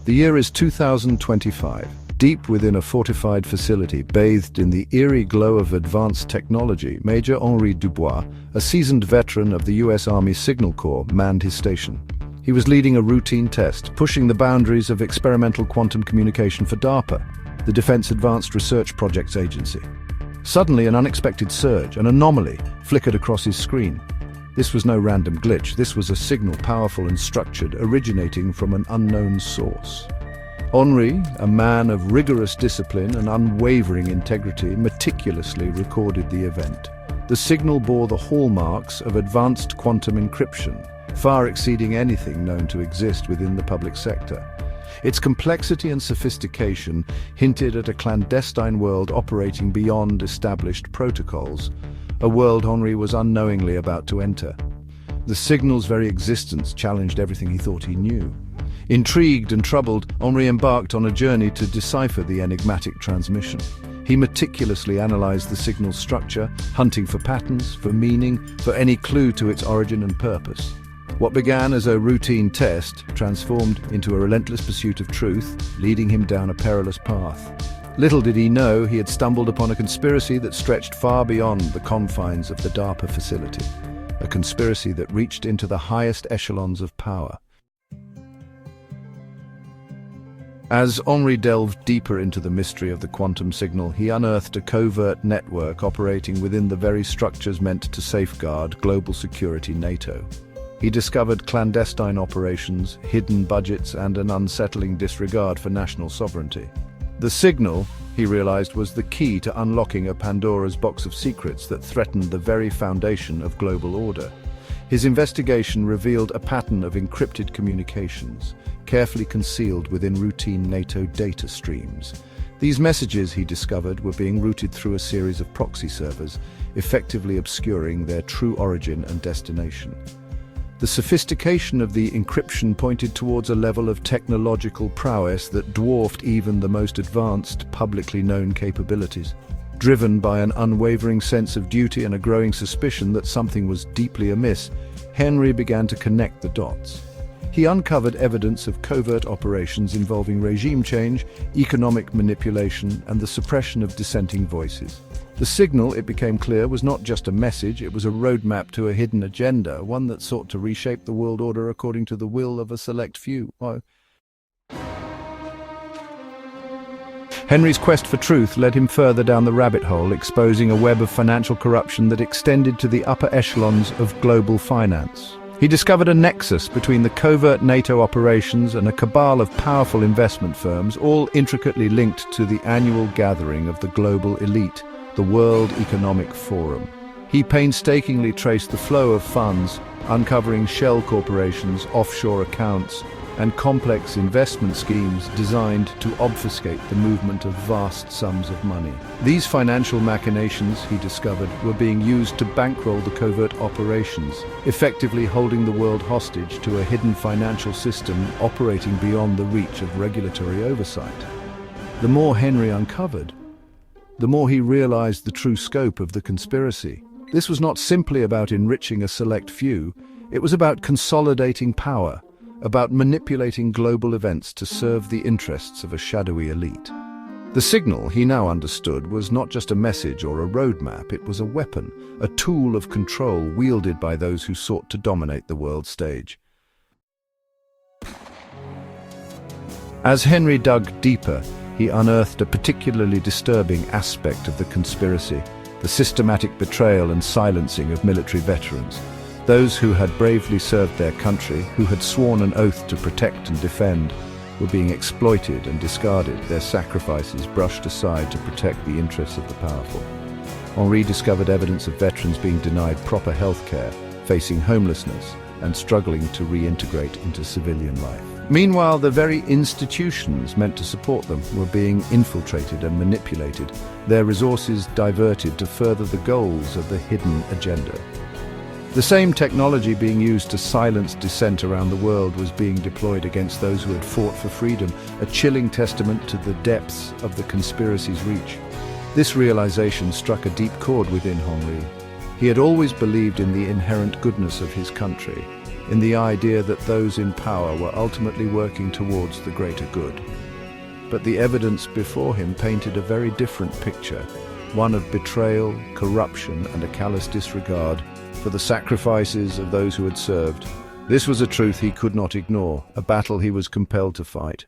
The year is 2025. Deep within a fortified facility, bathed in the eerie glow of advanced technology, Major Henri Dubois, a seasoned veteran of the US Army Signal Corps, manned his station. He was leading a routine test, pushing the boundaries of experimental quantum communication for DARPA, the Defense Advanced Research Projects Agency. Suddenly, an unexpected surge, an anomaly, flickered across his screen. This was no random glitch. This was a signal powerful and structured, originating from an unknown source. Henri, a man of rigorous discipline and unwavering integrity, meticulously recorded the event. The signal bore the hallmarks of advanced quantum encryption, far exceeding anything known to exist within the public sector. Its complexity and sophistication hinted at a clandestine world operating beyond established protocols, a world Henri was unknowingly about to enter. The signal's very existence challenged everything he thought he knew. Intrigued and troubled, Henri embarked on a journey to decipher the enigmatic transmission. He meticulously analyzed the signal's structure, hunting for patterns, for meaning, for any clue to its origin and purpose. What began as a routine test transformed into a relentless pursuit of truth, leading him down a perilous path. Little did he know he had stumbled upon a conspiracy that stretched far beyond the confines of the DARPA facility, a conspiracy that reached into the highest echelons of power. As Henri delved deeper into the mystery of the quantum signal, he unearthed a covert network operating within the very structures meant to safeguard global security NATO. He discovered clandestine operations, hidden budgets, and an unsettling disregard for national sovereignty. The signal, he realized, was the key to unlocking a Pandora's box of secrets that threatened the very foundation of global order. His investigation revealed a pattern of encrypted communications, carefully concealed within routine NATO data streams. These messages, he discovered, were being routed through a series of proxy servers, effectively obscuring their true origin and destination. The sophistication of the encryption pointed towards a level of technological prowess that dwarfed even the most advanced, publicly known capabilities. Driven by an unwavering sense of duty and a growing suspicion that something was deeply amiss, Henri began to connect the dots. He uncovered evidence of covert operations involving regime change, economic manipulation, and the suppression of dissenting voices. The signal, it became clear, was not just a message, it was a roadmap to a hidden agenda, one that sought to reshape the world order according to the will of a select few. Henri's quest for truth led him further down the rabbit hole, exposing a web of financial corruption that extended to the upper echelons of global finance. He discovered a nexus between the covert NATO operations and a cabal of powerful investment firms, all intricately linked to the annual gathering of the global elite, the World Economic Forum. He painstakingly traced the flow of funds, uncovering shell corporations, offshore accounts, and complex investment schemes designed to obfuscate the movement of vast sums of money. These financial machinations, he discovered, were being used to bankroll the covert operations, effectively holding the world hostage to a hidden financial system operating beyond the reach of regulatory oversight. The more Henri uncovered, the more he realized the true scope of the conspiracy. This was not simply about enriching a select few, it was about consolidating power, about manipulating global events to serve the interests of a shadowy elite. The signal, he now understood, was not just a message or a roadmap, it was a weapon, a tool of control wielded by those who sought to dominate the world stage. As Henri dug deeper, he unearthed a particularly disturbing aspect of the conspiracy, the systematic betrayal and silencing of military veterans. Those who had bravely served their country, who had sworn an oath to protect and defend, were being exploited and discarded, their sacrifices brushed aside to protect the interests of the powerful. Henri discovered evidence of veterans being denied proper health care, facing homelessness, and struggling to reintegrate into civilian life. Meanwhile, the very institutions meant to support them were being infiltrated and manipulated, their resources diverted to further the goals of the hidden agenda. The same technology being used to silence dissent around the world was being deployed against those who had fought for freedom, a chilling testament to the depths of the conspiracy's reach. This realization struck a deep chord within Henri. He had always believed in the inherent goodness of his country, in the idea that those in power were ultimately working towards the greater good. But the evidence before him painted a very different picture, one of betrayal, corruption, and a callous disregard for the sacrifices of those who had served. This was a truth he could not ignore, a battle he was compelled to fight.